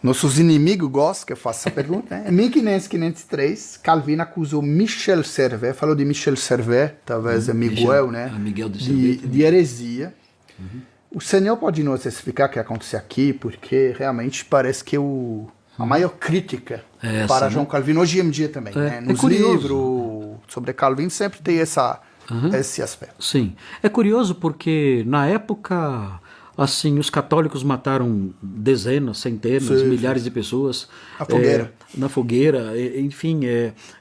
Nossos inimigos gostam que eu faça essa pergunta. Né? Em 1503, Calvino acusou Michel Servet, falou de Michel Servet, talvez é Miguel, né? Miguel de Servet. De heresia. O senhor pode nos explicar o que aconteceu aqui, porque realmente parece que a maior crítica para João Calvino, hoje em dia também, né? Nos livros sobre Calvino sempre tem esse aspecto. Sim, é curioso porque na época, assim, os católicos mataram dezenas, centenas, milhares de pessoas. Na fogueira, enfim,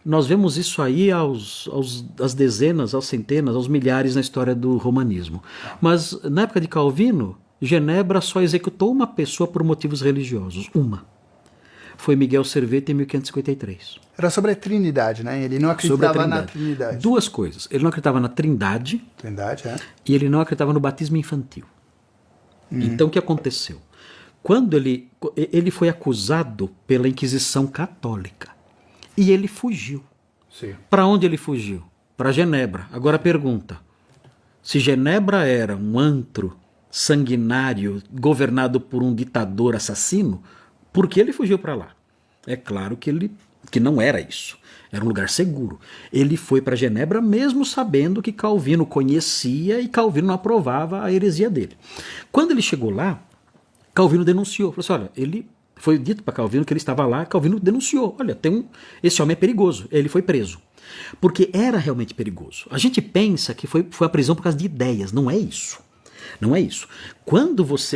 nós vemos isso aí às dezenas, às centenas, aos milhares na história do romanismo. Mas na época de Calvino, Genebra só executou uma pessoa por motivos religiosos, uma. Foi Miguel Servet em 1553. Era sobre a Trindade, né? Ele não acreditava na Trindade. Duas coisas. Ele não acreditava na Trindade. E ele não acreditava no batismo infantil. Então, o que aconteceu? Quando ele foi acusado pela Inquisição Católica. E ele fugiu. Para onde ele fugiu? Para Genebra. Agora pergunta. Se Genebra era um antro sanguinário governado por um ditador assassino, por que ele fugiu para lá? É claro que não era isso. Era um lugar seguro. Ele foi para Genebra mesmo sabendo que Calvino conhecia e Calvino não aprovava a heresia dele. Quando ele chegou lá, Calvino denunciou. Falou assim, olha, foi dito para Calvino que ele estava lá, Calvino denunciou. Olha, esse homem é perigoso. Ele foi preso. Porque era realmente perigoso. A gente pensa que foi a prisão por causa de ideias. Não é isso. Não é isso.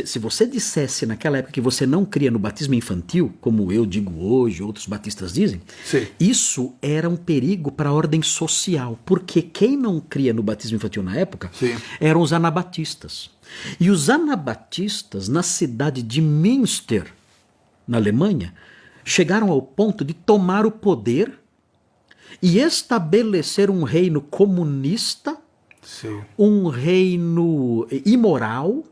Se você dissesse naquela época que você não cria no batismo infantil, como eu digo hoje, outros batistas dizem, isso era um perigo para a ordem social, porque quem não cria no batismo infantil na época eram os anabatistas. E os anabatistas, na cidade de Münster, na Alemanha, chegaram ao ponto de tomar o poder e estabelecer um reino comunista, um reino imoral,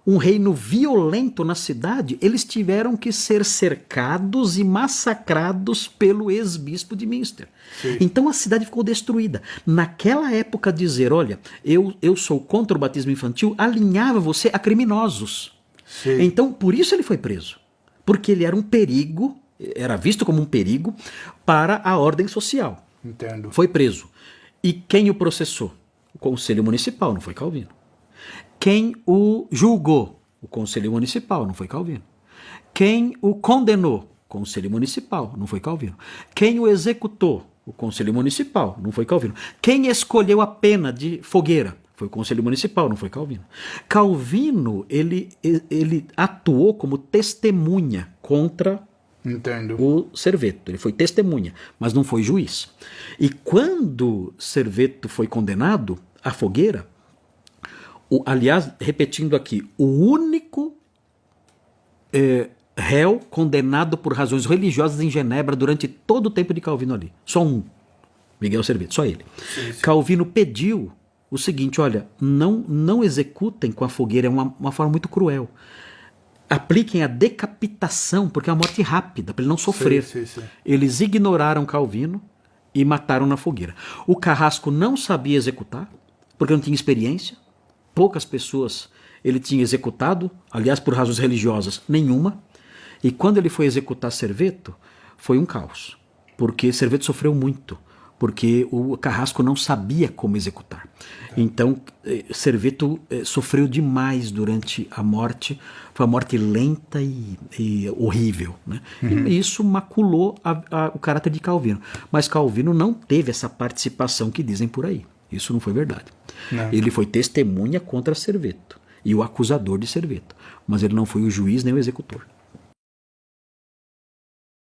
um reino violento na cidade. Eles tiveram que ser cercados e massacrados pelo ex-bispo de Münster. Então a cidade ficou destruída. Naquela época dizer, olha, eu sou contra o batismo infantil, alinhava você a criminosos. Então por isso ele foi preso. Porque ele era um perigo, era visto como um perigo para a ordem social. Entendo. Foi preso. E quem o processou? O Conselho Municipal, não foi Calvino. Quem o julgou? O Conselho Municipal, não foi Calvino. Quem o condenou? O Conselho Municipal, não foi Calvino. Quem o executou? O Conselho Municipal, não foi Calvino. Quem escolheu a pena de fogueira? Foi o Conselho Municipal, não foi Calvino. Calvino, ele atuou como testemunha contra o Serveto. Ele foi testemunha, mas não foi juiz. E quando Serveto foi condenado à fogueira, aliás, repetindo aqui, o único réu condenado por razões religiosas em Genebra durante todo o tempo de Calvino ali. Só um. Miguel Serveto, só ele. Calvino pediu o seguinte, olha, não executem com a fogueira, é uma forma muito cruel. Apliquem a decapitação, porque é uma morte rápida, para ele não sofrer. Eles ignoraram Calvino e mataram na fogueira. O Carrasco não sabia executar, porque não tinha experiência. Poucas pessoas ele tinha executado, aliás, por razões religiosas, nenhuma. E quando ele foi executar Serveto, foi um caos, porque Serveto sofreu muito, porque o Carrasco não sabia como executar. Então, Serveto sofreu demais durante a morte. Foi uma morte lenta e horrível. Né? E isso maculou o caráter de Calvino. Mas Calvino não teve essa participação que dizem por aí. Isso não foi verdade. Ele foi testemunha contra Serveto e o acusador de Serveto. Mas ele não foi o juiz nem o executor.